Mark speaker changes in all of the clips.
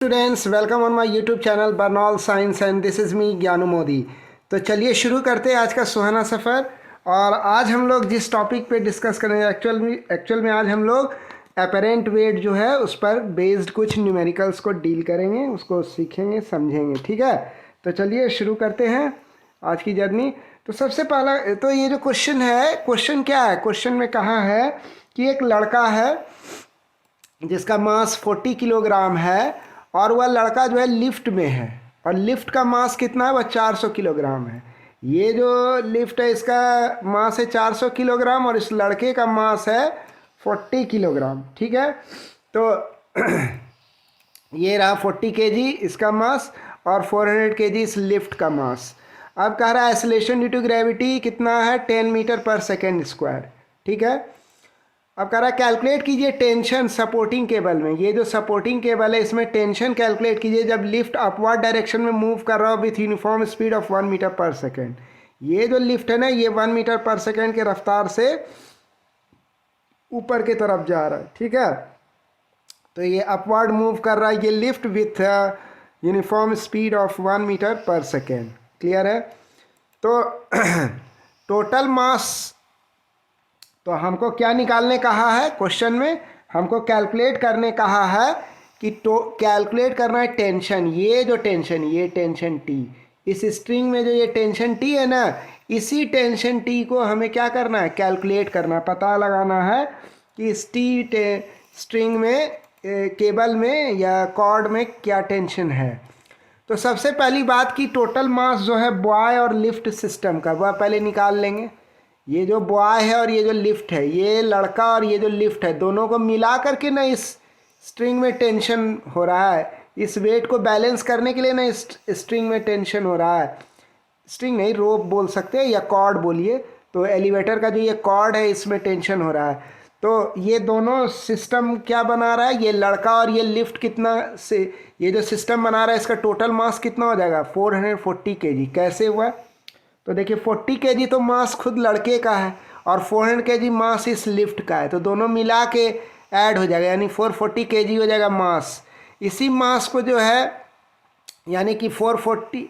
Speaker 1: Students, welcome on my YouTube channel Burnol science and this is me Gyanu Modi. तो चलिए शुरू करते हैं आज का सुहाना सफ़र। और आज हम लोग जिस टॉपिक पे डिस्कस करेंगे एक्चुअल में आज हम लोग अपेरेंट वेट जो है उस पर बेस्ड कुछ न्यूमेरिकल्स को डील करेंगे, उसको सीखेंगे, समझेंगे। ठीक है, तो चलिए शुरू करते हैं आज की जर्नी। तो सबसे पहला तो ये जो क्वेश्चन है, क्वेश्चन क्या है? क्वेश्चन में कहा है कि एक लड़का है जिसका मास 40 किलोग्राम है और वह लड़का जो है लिफ्ट में है और लिफ्ट का मास कितना है? वह 400 किलोग्राम है। ये जो लिफ्ट है इसका मास है 400 किलोग्राम और इस लड़के का मास है 40 किलोग्राम। ठीक है, तो ये रहा 40 केजी इसका मास और 400 केजी इस लिफ्ट का मास। अब कह रहा है एक्सेलरेशन ड्यू टू ग्रेविटी कितना है? 10 मीटर पर सेकेंड स्क्वायर। ठीक है, अब कह रहा है कैलकुलेट कीजिए टेंशन सपोर्टिंग केबल में। ये जो सपोर्टिंग केबल है इसमें टेंशन कैलकुलेट कीजिए जब लिफ्ट अपवर्ड डायरेक्शन में मूव कर रहा हो with uniform speed of 1 metre per second. ये जो लिफ्ट है ना, ये 1 मीटर पर सेकेंड के रफ्तार से ऊपर की तरफ जा रहा है। ठीक है, तो ये अपवर्ड मूव कर रहा है ये lift with uniform speed of 1 metre per second. Clear है? तो टोटल मास, तो हमको क्या निकालने कहा है क्वेश्चन में? हमको कैलकुलेट करने कहा है कि कैलकुलेट करना है टेंशन। ये जो टेंशन, ये टेंशन टी, इस स्ट्रिंग में जो ये टेंशन टी है ना, इसी टेंशन टी को हमें क्या करना है? कैलकुलेट करना, पता लगाना है कि इस टी स्ट्रिंग में केबल में या कॉर्ड में क्या टेंशन है। तो सबसे पहली बात कि टोटल मास जो है बॉय और लिफ्ट सिस्टम का, वह पहले निकाल लेंगे। ये जो बॉय है और ये जो लिफ्ट है, ये लड़का और ये जो लिफ्ट है, दोनों को मिला करके ना इस स्ट्रिंग में टेंशन हो रहा है। इस वेट को बैलेंस करने के लिए ना इस स्ट्रिंग में टेंशन हो रहा है। स्ट्रिंग नहीं, रोप बोल सकते हैं या कॉर्ड बोलिए। तो एलिवेटर का जो ये कॉर्ड है इसमें टेंशन हो रहा है। तो ये दोनों सिस्टम क्या बना रहा है? ये लड़का और ये लिफ्ट कितना से ये जो सिस्टम बना रहा है इसका टोटल मास कितना हो जाएगा? 440 केजी। कैसे हुआ? तो देखिए 40 केजी तो मास खुद लड़के का है और 400 केजी मास इस लिफ्ट का है, तो दोनों मिला के ऐड हो जाएगा, यानी 440 केजी हो जाएगा मास। इसी मास को जो है यानी कि 440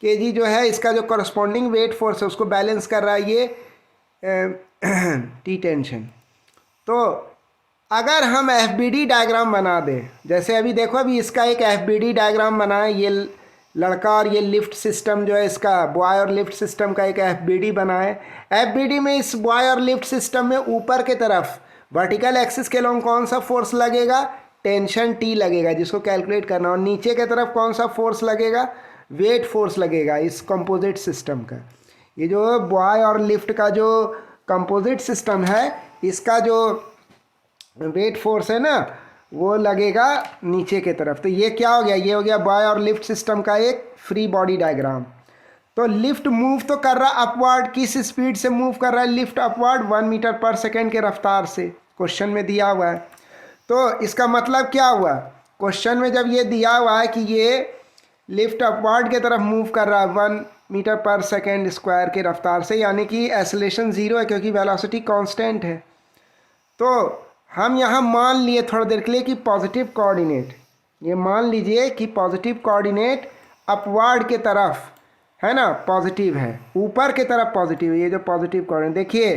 Speaker 1: केजी जो है इसका जो करस्पॉन्डिंग वेट फोर्स है उसको बैलेंस कर रहा है ये टी टेंशन। तो अगर हम एफबीडी डायग्राम बना दें, जैसे अभी देखो, अभी इसका एक एफबीडी डायग्राम बना है, ये लड़का और ये लिफ्ट सिस्टम जो है इसका बॉय और लिफ्ट सिस्टम का एक एफबीडी बना है। एफबीडी में इस बॉय और लिफ्ट सिस्टम में ऊपर के तरफ वर्टिकल एक्सिस के लॉन्ग कौन सा फोर्स लगेगा? टेंशन टी लगेगा, जिसको कैलकुलेट करना। और नीचे के तरफ कौन सा फोर्स लगेगा? वेट फोर्स लगेगा इस कंपोजिट सिस्टम का। ये जो बॉय और लिफ्ट का जो कंपोजिट सिस्टम है इसका जो वेट फोर्स है ना वो लगेगा नीचे के तरफ। तो ये क्या हो गया? ये हो गया बॉय और लिफ्ट सिस्टम का एक फ्री बॉडी डायग्राम। तो लिफ्ट मूव तो कर रहा अपवर्ड, किस स्पीड से मूव कर रहा है lift? Upward 1 metre per second के रफ्तार से, क्वेश्चन में दिया हुआ है। तो इसका मतलब क्या हुआ? क्वेश्चन में जब ये दिया हुआ है कि ये लिफ्ट अपवर्ड के तरफ मूव कर रहा है 1 मीटर पर सेकेंड स्क्वायर के रफ्तार से, यानी कि एक्सेलरेशन 0 है क्योंकि वेलोसिटी कांस्टेंट है। तो हम यहाँ मान लिए थोड़ी देर के लिए कि पॉजिटिव कोऑर्डिनेट, ये मान लीजिए कि पॉजिटिव कोऑर्डिनेट अपवर्ड के तरफ है ना, पॉजिटिव है, ऊपर के तरफ पॉजिटिव है। ये जो पॉजिटिव कोऑर्डिनेट, देखिए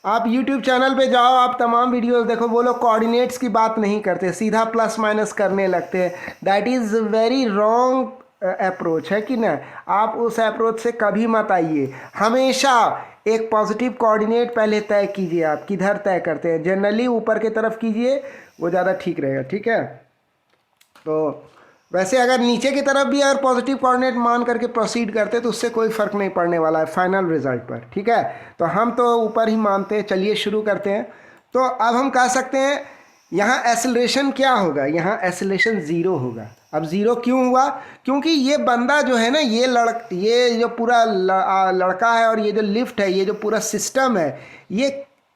Speaker 1: आप यूट्यूब चैनल पे जाओ, आप तमाम वीडियोस देखो, वो लोग कोऑर्डिनेट्स की बात नहीं करते, सीधा प्लस माइनस करने लगते हैं। That is very wrong approach है कि ना, आप उस अप्रोच से कभी मत आइए। हमेशा एक पॉजिटिव कोऑर्डिनेट पहले तय कीजिए। आप किधर तय करते हैं? जनरली ऊपर की तरफ कीजिए, वो ज़्यादा ठीक रहेगा। ठीक है, तो वैसे अगर नीचे की तरफ भी अगर पॉजिटिव कोऑर्डिनेट मान करके प्रोसीड करते तो उससे कोई फ़र्क नहीं पड़ने वाला है फाइनल रिजल्ट पर। ठीक है, तो हम तो ऊपर ही मानते हैं। चलिए शुरू करते हैं। तो अब हम कह सकते हैं यहाँ एक्सेलरेशन क्या होगा? यहाँ एक्सेलरेशन 0 होगा। अब 0 क्यों हुआ? क्योंकि ये बंदा जो है ना, ये जो पूरा लड़का है और ये जो लिफ्ट है, ये जो पूरा सिस्टम है, ये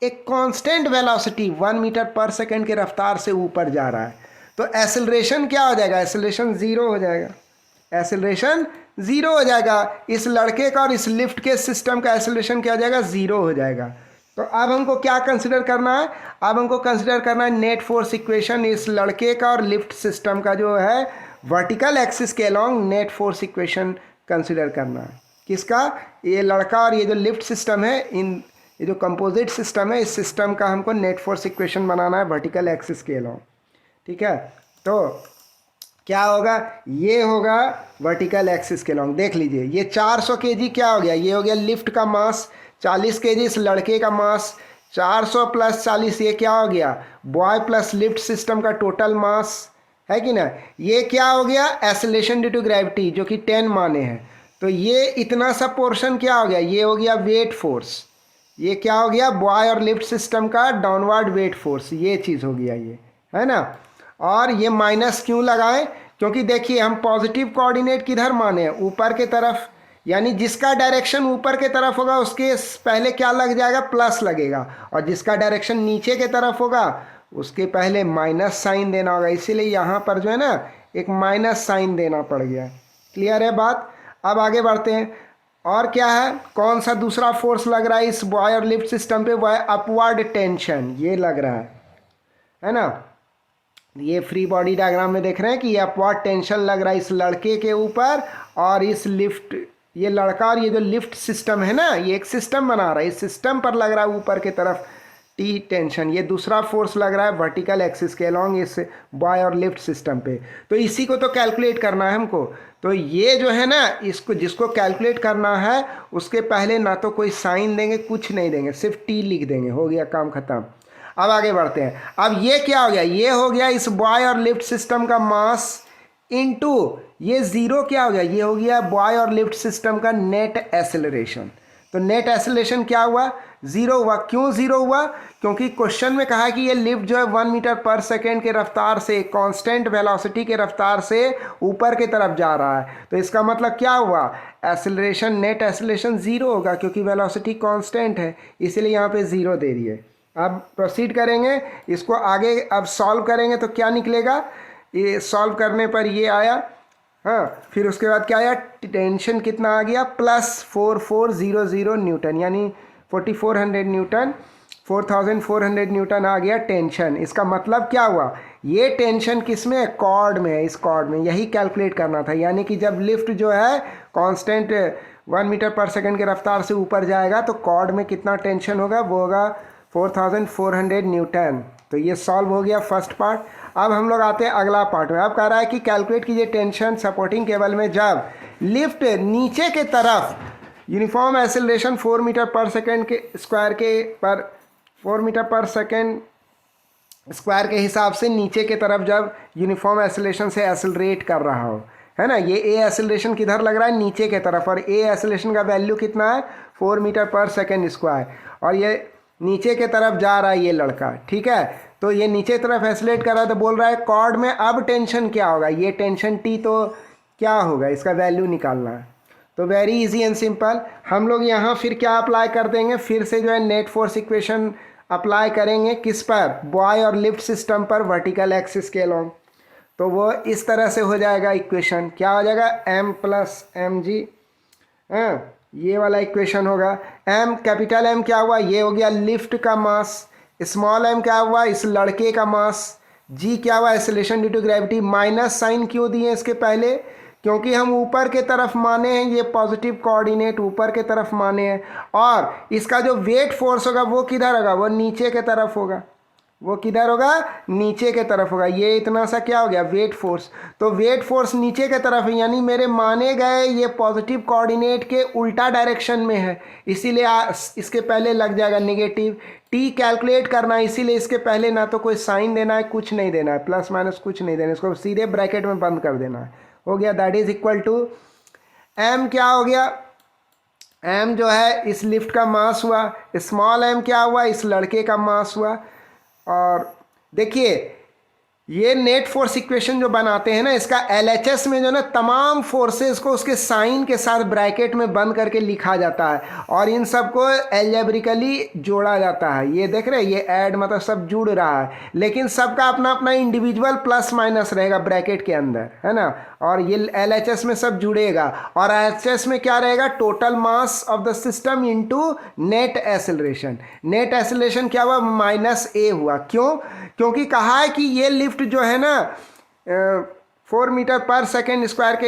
Speaker 1: एक constant velocity 1 metre per second के रफ्तार से ऊपर जा रहा है। तो एक्सेलरेशन क्या हो जाएगा? एक्सेलरेशन 0 हो जाएगा। एक्सेलरेशन 0 हो जाएगा। इस लड़के का और इस लिफ्ट के सिस्टम का एक्सेलरेशन क्या हो जाएगा? 0 हो जाएगा। तो अब हमको क्या कंसिडर करना है? अब हमको कंसिडर करना है नेट फोर्स इक्वेशन इस लड़के का और लिफ्ट सिस्टम का जो है वर्टिकल एक्सिस के along net force equation consider करना है। किसका? ये लड़का और ये जो लिफ्ट सिस्टम है, इन ये जो कंपोजिट सिस्टम है, इस सिस्टम का हमको नेट फोर्स इक्वेशन बनाना है वर्टिकल एक्सिस के अलॉन्ग। ठीक है, तो क्या होगा? ये होगा वर्टिकल एक्सिस के अलॉन्ग। देख लीजिए, ये 400 kg क्या हो गया? ये हो गया लिफ्ट का मास, 40 kg इस लड़के का मास, 400 + 40 ये क्या हो गया? बॉय प्लस लिफ्ट सिस्टम का टोटल मास, है कि ना? ये क्या हो गया? एक्सेलरेशन ड्यू टू ग्रेविटी, जो कि 10 माने हैं। तो ये इतना सा पोर्शन क्या हो गया? ये हो गया वेट फोर्स। ये क्या हो गया? बॉय और लिफ्ट सिस्टम का डाउनवर्ड वेट फोर्स, ये चीज़ हो गया, ये है ना। और ये माइनस क्यों लगाएं? क्योंकि देखिए, हम पॉजिटिव कोऑर्डिनेट किधर माने हैं? ऊपर के तरफ, यानी जिसका डायरेक्शन ऊपर के तरफ होगा उसके पहले क्या लग जाएगा? प्लस लगेगा। और जिसका डायरेक्शन नीचे के तरफ होगा उसके पहले माइनस साइन देना होगा। इसीलिए यहाँ पर जो है ना एक माइनस साइन देना पड़ गया। क्लियर है बात? अब आगे बढ़ते हैं। और क्या है? कौन सा दूसरा फोर्स लग रहा है इस बॉय और लिफ्ट सिस्टम पे? वह अपवर्ड टेंशन, ये लग रहा है ना। ये फ्री बॉडी डायग्राम में देख रहे हैं कि ये अपवर्ड टेंशन लग रहा है इस लड़के के ऊपर और इस लिफ्ट, ये लड़का और ये जो लिफ्ट सिस्टम है ना, ये एक सिस्टम बना रहा है, इस सिस्टम पर लग रहा है ऊपर की तरफ टी टेंशन। ये दूसरा फोर्स लग रहा है वर्टिकल एक्सिस के अलॉन्ग इस बॉय और लिफ्ट सिस्टम पे। तो इसी को तो कैलकुलेट करना है हमको। तो ये जो है ना, इसको जिसको कैलकुलेट करना है उसके पहले ना तो कोई साइन देंगे, कुछ नहीं देंगे, सिर्फ टी लिख देंगे, हो गया काम खत्म। अब आगे बढ़ते हैं। अब ये क्या हो गया? ये हो गया इस बॉय और लिफ्ट सिस्टम का मास इनटू ये जीरो क्या हो गया? ये हो गया बॉय और लिफ्ट सिस्टम का नेट एक्सेलरेशन। तो नेट एक्सेलरेशन क्या हुआ? जीरो हुआ। क्यों जीरो हुआ? क्योंकि क्वेश्चन में कहा है कि ये लिफ्ट जो है 1 मीटर पर सेकेंड के रफ्तार से, कांस्टेंट वेलोसिटी के रफ्तार से ऊपर की तरफ जा रहा है। तो इसका मतलब क्या हुआ? एक्सेलरेशन, नेट एक्सेलरेशन जीरो होगा क्योंकि वेलोसिटी कांस्टेंट है, इसलिए यहाँ पे जीरो दे रही है। अब प्रोसीड करेंगे इसको आगे। अब सॉल्व करेंगे तो क्या निकलेगा? ये सॉल्व करने पर ये आया, हाँ, फिर उसके बाद क्या आया? टेंशन कितना आ गया? +4400 न्यूटन, यानी 4400 न्यूटन, 4400 न्यूटन आ गया टेंशन। इसका मतलब क्या हुआ? ये टेंशन किस में है? कॉर्ड में है। इस कॉर्ड में यही कैलकुलेट करना था, यानी कि जब लिफ्ट जो है कांस्टेंट 1 मीटर पर सेकेंड के रफ्तार से ऊपर जाएगा तो कॉर्ड में कितना टेंशन होगा? वो होगा 4400 न्यूटन। तो ये सॉल्व हो गया फर्स्ट पार्ट। अब हम लोग आते हैं अगला पार्ट में। अब कह रहा है कि कैलकुलेट कीजिए टेंशन सपोर्टिंग केबल में जब लिफ्ट नीचे के तरफ uniform acceleration 4 metre per second के स्क्वायर के पर 4 मीटर पर सेकेंड स्क्वायर के हिसाब से नीचे के तरफ जब यूनिफॉर्म एक्सेलरेशन से एक्सेलरेट कर रहा हो, है ना। ये ए एक्सेलरेशन किधर लग रहा है? नीचे के तरफ। और ए एक्सेलरेशन का वैल्यू कितना है? 4 मीटर पर सेकेंड स्क्वायर। और ये नीचे के तरफ जा रहा है ये लड़का, ठीक है। तो ये नीचे तरफ एक्सेलरेट कर रहा है, तो बोल रहा है कॉर्ड में अब टेंशन क्या होगा? ये टेंशन टी तो क्या होगा? इसका वैल्यू निकालना है। तो वेरी इजी एंड सिंपल। हम लोग यहाँ फिर क्या अप्लाई कर देंगे? फिर से जो है नेट फोर्स इक्वेशन अप्लाई करेंगे। किस पर? बॉय और लिफ्ट सिस्टम पर वर्टिकल एक्सिस के अलॉन्ग। तो वो इस तरह से हो जाएगा इक्वेशन। क्या हो जाएगा? m + mg, ये वाला इक्वेशन होगा। m, कैपिटल M क्या हुआ? ये हो गया लिफ्ट का मास। स्मॉल m क्या हुआ? इस लड़के का मास। g क्या हुआ? Acceleration due to gravity. Minus sign क्यों दिए इसके पहले? क्योंकि हम ऊपर के तरफ माने हैं, ये पॉजिटिव कोऑर्डिनेट ऊपर के तरफ माने हैं। और इसका जो वेट फोर्स होगा वो किधर होगा? वो नीचे के तरफ होगा। वो किधर होगा? नीचे के तरफ होगा। ये इतना सा क्या हो गया? Weight force. तो वेट फोर्स नीचे के तरफ है, यानी मेरे माने गए ये पॉजिटिव कोऑर्डिनेट के उल्टा डायरेक्शन में है, इसीलिए इसके पहले लग जाएगा नेगेटिव। टी कैलकुलेट करना है, इसीलिए इसके पहले ना तो कोई साइन देना है, कुछ नहीं देना है, प्लस माइनस कुछ नहीं देना, इसको सीधे ब्रैकेट में बंद कर देना है। हो गया, that is equal to m. क्या हो गया? एम जो है इस लिफ्ट का मास हुआ। स्मॉल एम क्या हुआ? इस लड़के का मास हुआ। और देखिए ये नेट फोर्स इक्वेशन जो बनाते हैं ना, इसका LHS में जो ना तमाम फोर्सेस को उसके साइन के साथ ब्रैकेट में बंद करके लिखा जाता है और इन सबको एल्जेब्रिकली जोड़ा जाता है। ये देख रहे हैं, ये ऐड मतलब सब जुड़ रहा है, लेकिन सबका अपना अपना इंडिविजुअल प्लस माइनस रहेगा ब्रैकेट के अंदर, है ना। और ये LHS में सब जुड़ेगा और LHS में क्या रहेगा? Total mass of the system into net acceleration. Net acceleration क्या हुआ? -a हुआ। क्यों? क्योंकि कहा है कि ये लिफ्ट जो है ना 4 मीटर पर सेकेंड स्क्वायर के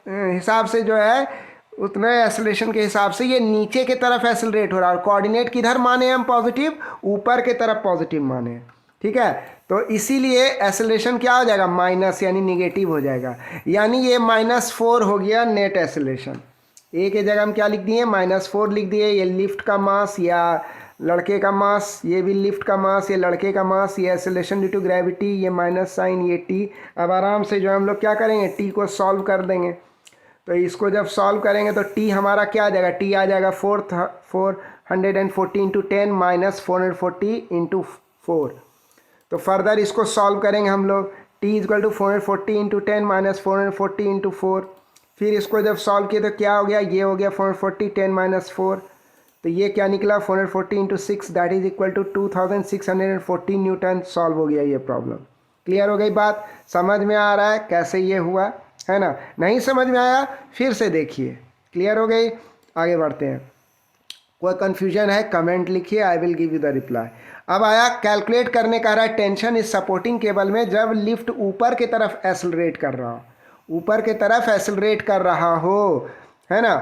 Speaker 1: हिसाब से जो है उतने एक्सेलरेशन के हिसाब से ये नीचे की तरफ एक्सेलरेट हो रहा है और कोऑर्डिनेट किधर माने हम पॉजिटिव, ऊपर के तरफ पॉजिटिव माने, ठीक है। तो इसीलिए एक्सेलरेशन क्या हो जाएगा, माइनस यानी निगेटिव हो जाएगा, यानी ये -4 हो गया नेट एक्सेलरेशन। ए के जगह हम क्या लिख दिए, -4 लिख दिए। ये लिफ्ट का मास या लड़के का मास, ये भी लिफ्ट का मास, ये लड़के का मास, ये एक्सेलरेशन ड्यू टू ग्रेविटी, ये माइनस साइन, ये टी। अब आराम से जो हम लोग क्या करेंगे, टी को सॉल्व कर देंगे। तो इसको जब सॉल्व करेंगे तो टी हमारा क्या आ जाएगा, टी आ जाएगा 440 इंटू 10 माइनस 440 इंटू 4। तो फर्दर इसको सॉल्व करेंगे हम लोग, T equal to 440 into 10 minus 440 into 4। फिर इसको जब सॉल्व किए तो क्या हो गया, ये हो गया 440 10 माइनस 4, तो ये क्या निकला 440 into 6 that is equal to 2640 newton. Solve हो गया ये प्रॉब्लम। क्लियर हो गई बात, समझ में आ रहा है कैसे ये हुआ, है ना। नहीं समझ में आया फिर से देखिए। क्लियर हो गई, आगे बढ़ते हैं। कोई कन्फ्यूजन है कमेंट लिखिए, I will give you the reply. अब आया कैलकुलेट करने का रहा टेंशन इस सपोर्टिंग केबल में जब लिफ्ट ऊपर की तरफ एक्सेलरेट कर रहा हो, ऊपर की तरफ एक्सेलरेट कर रहा हो, है ना।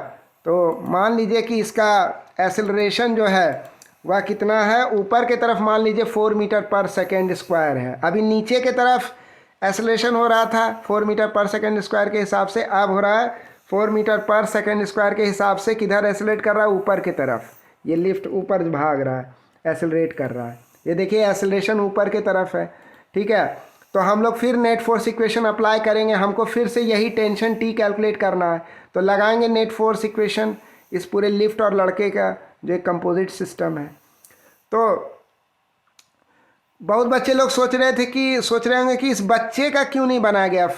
Speaker 1: तो मान लीजिए कि इसका एक्सेलरेशन जो है वह कितना है, ऊपर की तरफ मान लीजिए 4 मीटर पर सेकेंड स्क्वायर है। अभी नीचे की तरफ एक्सेलरेशन हो रहा था 4 मीटर पर सेकेंड स्क्वायर के हिसाब से, अब हो रहा है 4 मीटर पर सेकेंड स्क्वायर के हिसाब से किधर एक्सेलरेट कर रहा है, ऊपर की तरफ। ये लिफ्ट ऊपर भाग रहा है, एक्सेलरेट कर रहा है। ये देखिए एक्सेलरेशन ऊपर की तरफ है, ठीक है। तो हम लोग फिर नेट फोर्स इक्वेशन अप्लाई करेंगे, हमको फिर से यही टेंशन टी कैलकुलेट करना है। तो लगाएंगे नेट फोर्स इक्वेशन इस पूरे लिफ्ट और लड़के का जो एक कंपोजिट सिस्टम है। तो बहुत बच्चे लोग सोच रहे होंगे कि इस बच्चे का क्यों नहीं बनाया गया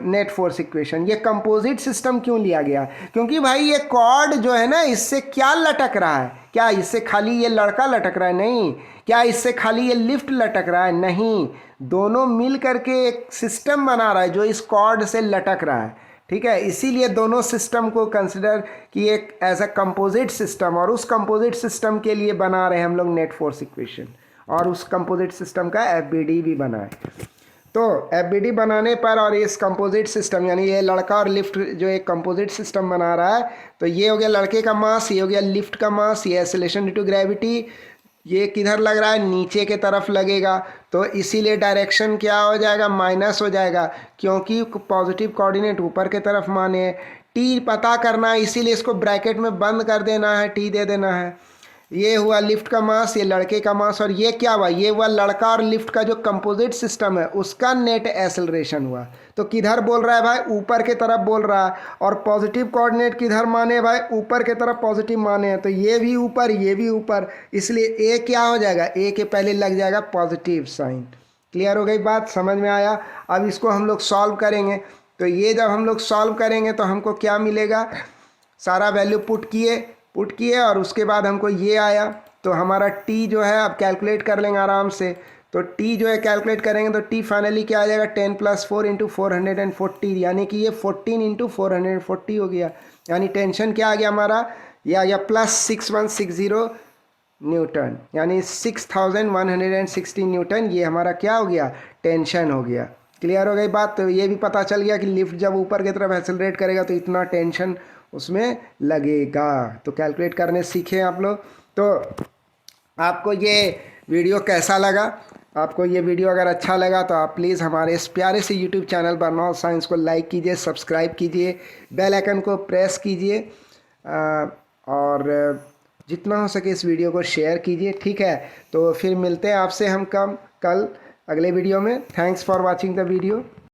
Speaker 1: नेट फोर्स इक्वेशन, ये कंपोजिट सिस्टम क्यों लिया गया। क्योंकि भाई ये कॉर्ड जो है ना, इससे क्या लटक रहा है, क्या इससे खाली ये लड़का लटक रहा है, नहीं। क्या इससे खाली ये लिफ्ट लटक रहा है, नहीं। दोनों मिल करके एक सिस्टम बना रहा है जो इस कॉर्ड से लटक रहा है, ठीक है। इसीलिए दोनों सिस्टम को कंसिडर कि एक एज अ कंपोजिट सिस्टम, और उस कंपोजिट सिस्टम के लिए बना रहे हैं हम लोग नेट फोर्स इक्वेशन, और उस कंपोजिट सिस्टम का एफबीडी भी बना है। तो एफबीडी बनाने पर और इस कंपोजिट सिस्टम यानी ये लड़का और लिफ्ट जो एक कंपोजिट सिस्टम बना रहा है, तो ये हो गया लड़के का मास, ये हो गया लिफ्ट का मास, ये एक्सेलरेशन ड्यू टू ग्रेविटी, ये किधर लग रहा है, नीचे के तरफ लगेगा। तो इसीलिए डायरेक्शन क्या हो जाएगा, माइनस हो जाएगा, क्योंकि पॉजिटिव कोऑर्डिनेट ऊपर के तरफ माने। टी पता करना है, इसीलिए इसको ब्रैकेट में बंद कर देना है, टी दे देना है। ये हुआ लिफ्ट का मास, ये लड़के का मास, और ये क्या हुआ, ये हुआ लड़का और लिफ्ट का जो कंपोजिट सिस्टम है उसका नेट एक्सेलरेशन हुआ। तो किधर बोल रहा है भाई, ऊपर के तरफ बोल रहा है, और पॉजिटिव कोऑर्डिनेट किधर माने भाई, ऊपर के तरफ पॉजिटिव माने हैं। तो ये भी ऊपर, ये भी ऊपर, इसलिए ए क्या हो जाएगा, ए के पहले लग जाएगा पॉजिटिव साइन। क्लियर हो गई बात, समझ में आया। अब इसको हम लोग सॉल्व करेंगे, तो ये जब हम लोग सॉल्व करेंगे तो हमको क्या मिलेगा, सारा वैल्यू पुट किए और उसके बाद हमको ये आया। तो हमारा टी जो है अब कैलकुलेट कर लेंगे आराम से। तो टी जो है कैलकुलेट करेंगे तो टी फाइनली क्या आ जाएगा, 10 + 4 इंटू 440, यानी कि ये 14 इंटू 440 हो गया। यानी टेंशन क्या आ गया हमारा, ये आ गया +6160 न्यूटन, यानी 6160 न्यूटन। ये हमारा क्या हो गया, टेंशन हो गया। क्लियर हो गई बात। तो ये भी पता चल गया कि लिफ्ट जब ऊपर की तरफ एक्सेलरेट करेगा तो इतना टेंशन उसमें लगेगा। तो कैलकुलेट करने सीखे आप लोग। तो आपको ये वीडियो कैसा लगा, आपको ये वीडियो अगर अच्छा लगा तो आप प्लीज़ हमारे इस प्यारे से यूट्यूब चैनल बर्नौल्ड साइंस को लाइक कीजिए, सब्सक्राइब कीजिए, बेल आइकन को प्रेस कीजिए, और जितना हो सके इस वीडियो को शेयर कीजिए, ठीक है। तो फिर मिलते हैं आपसे हम कल अगले वीडियो में। Thanks for watching the video.